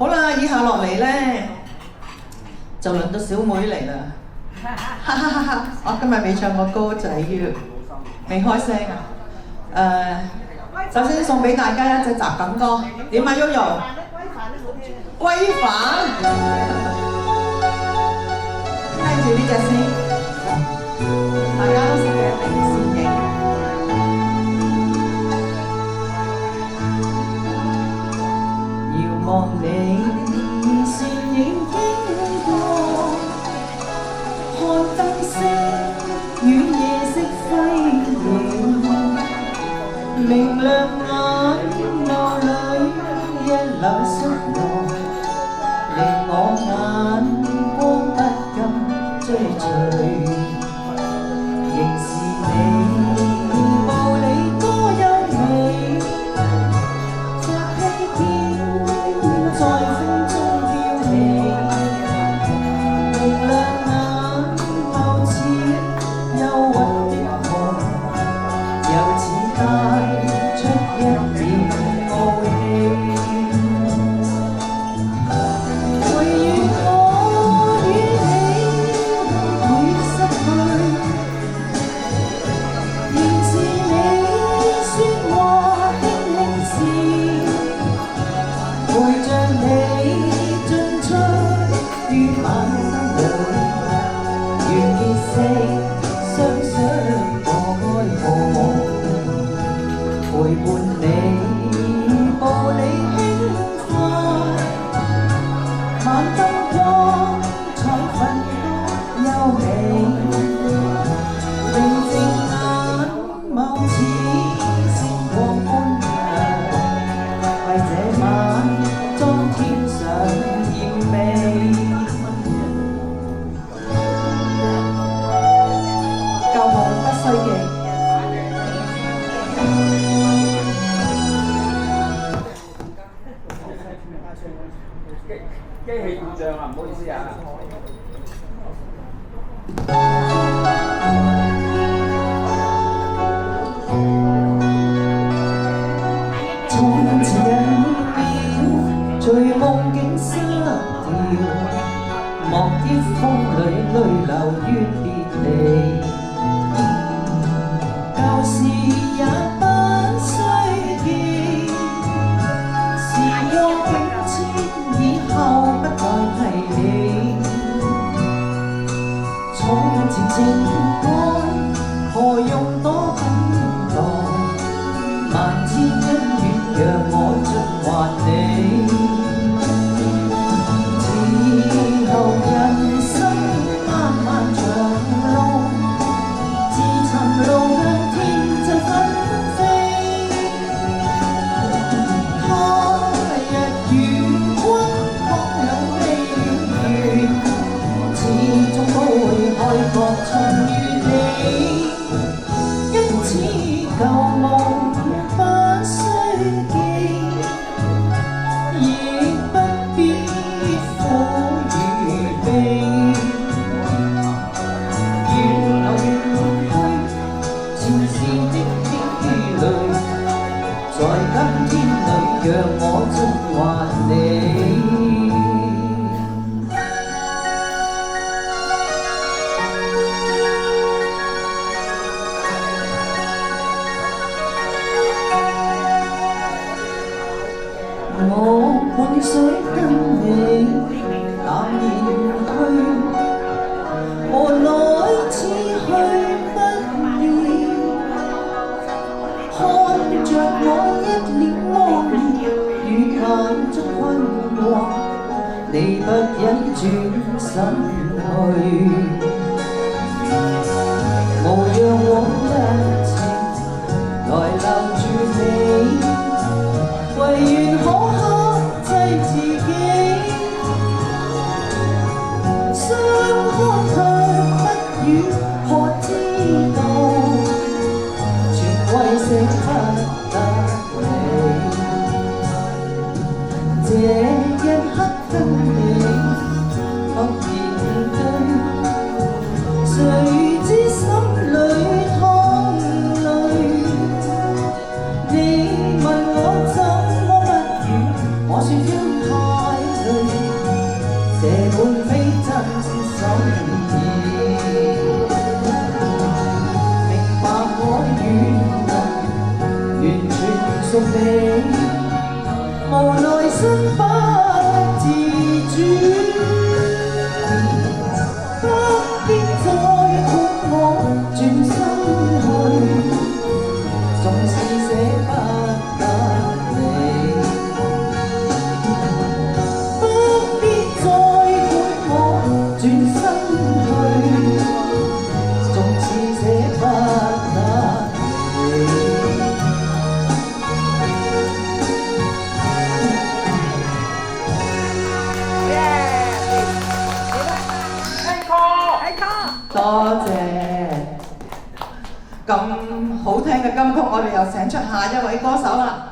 好啦，以下落嚟咧就輪到小妹嚟啦。哈哈哈哈！我今日未唱過歌仔嘅，未開聲啊。首先送俾大家一隻雜錦歌，點啊 Yoyo？ 歸返，聽住呢隻先，大家都識嘅名線影。遙望你倩影經過，看燈飾與夜色輝映，明亮眼眸裏一縷色濃，令我眼光不禁追隨，仍是你步履多優美，摘披肩在風中飄起，明亮眼眸似憂鬱的夢，又似帶出一點傲氣。陪伴你步履輕快，晚燈光彩粉多優美，寧靜眼眸似星光般亮，為這晚裝添上豔美。舊夢不須記。機器故障啊，唔好意思啊。從前秒，隨夢境失調，莫憶風裏淚流於別離，舊事也不須記，時光變遷以後不再提起，從前情愛何用多等待，萬千恩怨讓我盡還你，此後人生漫漫長路，自尋路向天際紛飛，他日與君共享悲與怨，始終不會愛各重遇你，因此舊夢不須記，亦不必苦與悲。緣來緣去，前事的疲累，在今天裏讓我盡還你。我碰水跟你淡然去，無奈似去不易，看着我一臉茫然，與眼中困惑，你不忍轉身去，無讓我一情來留住你。唯願可克制自己，相看卻不與可知道，全為捨不得你。這一刻跟你默然對，誰知心裏淌淚。你問我怎麼不語，我說因太內心不自主，不必再括我轉身去，縱是捨不得你，不必再括我轉身去，縱是捨不得你。多謝，咁好聽嘅金曲，我哋又請出下一位歌手啦。